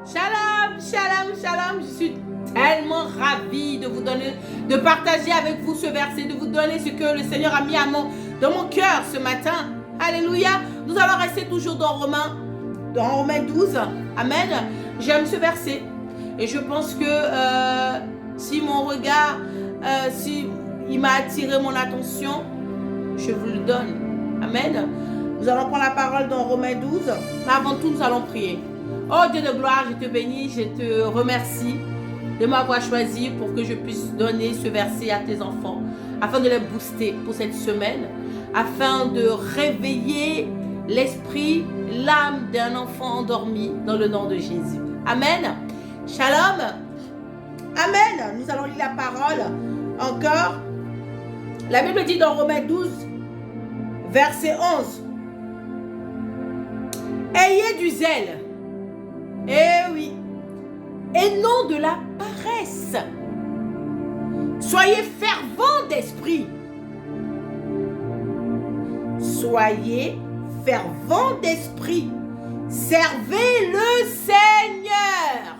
Shalom, shalom, shalom. Je suis tellement ravie de vous donner, de partager avec vous ce verset, de vous donner ce que le Seigneur a mis dans mon cœur ce matin. Alléluia. Nous allons rester toujours dans Romains 12. Amen. J'aime ce verset. Et je pense que si mon regard, si il m'a attiré mon attention, je vous le donne. Amen. Nous allons prendre la parole dans Romains 12. Mais avant tout, nous allons prier. Oh Dieu de gloire, je te bénis, je te remercie de m'avoir choisi pour que je puisse donner ce verset à tes enfants, afin de les booster pour cette semaine, afin de réveiller l'esprit, l'âme d'un enfant endormi dans le nom de Jésus. Amen. Shalom. Amen. Nous allons lire la parole encore. La Bible dit dans Romains 12, verset 11. Ayez du zèle. Eh oui. Et non de la paresse. Soyez fervents d'esprit. Soyez fervents d'esprit. Servez le Seigneur.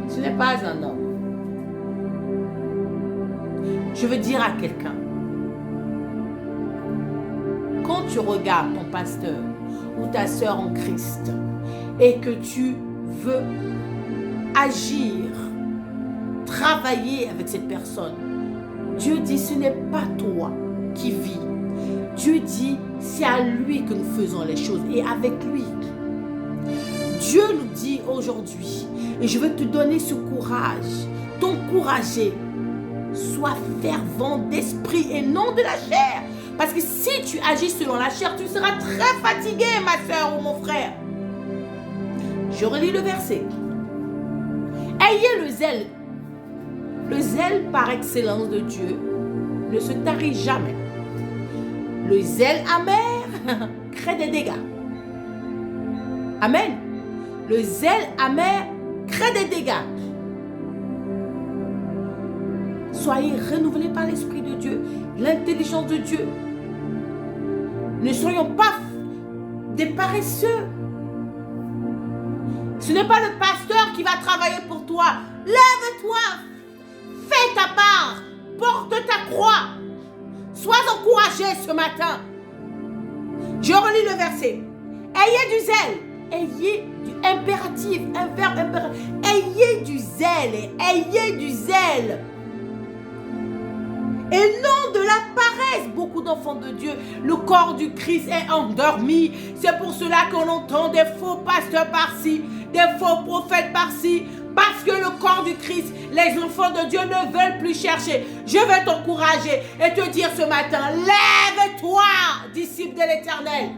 Ce n'est pas un homme. Je veux dire à quelqu'un, quand tu regardes ton pasteur ou ta sœur en Christ et que tu veux agir, travailler avec cette personne, Dieu dit ce n'est pas toi qui vis. Dieu dit c'est à lui que nous faisons les choses et avec lui. Dieu nous dit aujourd'hui, et je veux te donner ce courage, t'encourager, sois fervent d'esprit et non de la chair. Parce que si tu agis selon la chair, tu seras très fatigué, ma soeur ou mon frère. Je relis le verset. Ayez le zèle. Le zèle par excellence de Dieu ne se tarit jamais. Le zèle amer crée des dégâts. Amen. Le zèle amer crée des dégâts. Soyez renouvelés par l'Esprit de Dieu, l'intelligence de Dieu. Ne soyons pas des paresseux. Ce n'est pas le pasteur qui va travailler pour toi. Lève-toi, fais ta part, porte ta croix. Sois encouragé ce matin. Je relis le verset. Ayez du zèle. Ayez du impératif, un verbe impératif. Ayez du zèle, ayez du zèle. Et non de la paresse. Beaucoup d'enfants de Dieu, le corps du Christ est endormi. C'est pour cela qu'on entend des faux pasteurs par-ci, des faux prophètes par-ci. Parce que le corps du Christ, les enfants de Dieu ne veulent plus chercher. Je veux t'encourager et te dire ce matin, lève-toi, disciple de l'Éternel.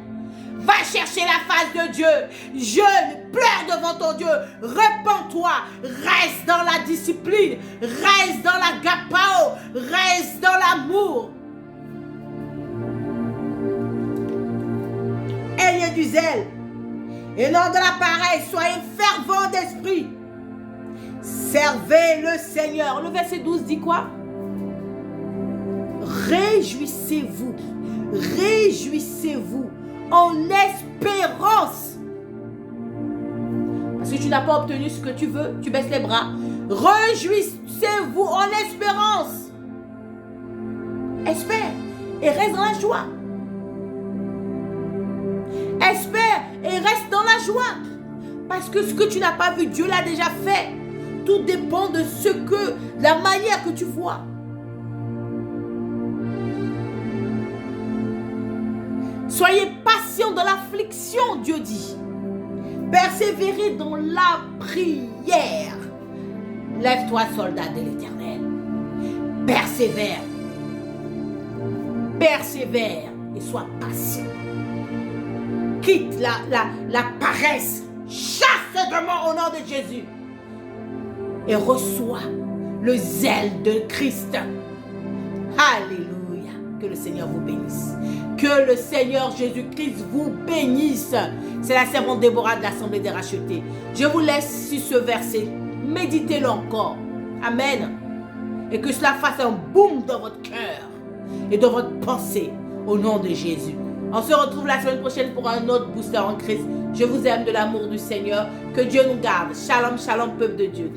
Va chercher la face de Dieu. Jeûne, pleure devant ton Dieu. Repens-toi. Reste dans la discipline. Reste dans la gapao. Reste dans l'amour. Ayez du zèle. Et non de la paresse. Soyez fervents d'esprit. Servez le Seigneur. Le verset 12 dit quoi? Réjouissez-vous. Réjouissez-vous. En espérance. Parce que tu n'as pas obtenu ce que tu veux, tu baisses les bras. Réjouissez-vous en espérance. Espère et reste dans la joie. Espère et reste dans la joie. Parce que ce que tu n'as pas vu, Dieu l'a déjà fait. Tout dépend de la manière que tu vois. Soyez patients dans l'affliction, Dieu dit. Persévérez dans la prière. Lève-toi, soldat de l'Éternel. Persévère. Persévère et sois patient. Quitte la paresse. Chasse ce démon au nom de Jésus. Et reçois le zèle de Christ. Alléluia. Que le Seigneur vous bénisse. Que le Seigneur Jésus-Christ vous bénisse. C'est la servante Déborah de l'Assemblée des Rachetés. Je vous laisse sur ce verset. Méditez-le encore. Amen. Et que cela fasse un boom dans votre cœur et dans votre pensée. Au nom de Jésus. On se retrouve la semaine prochaine pour un autre booster en Christ. Je vous aime de l'amour du Seigneur. Que Dieu nous garde. Shalom, shalom, peuple de Dieu.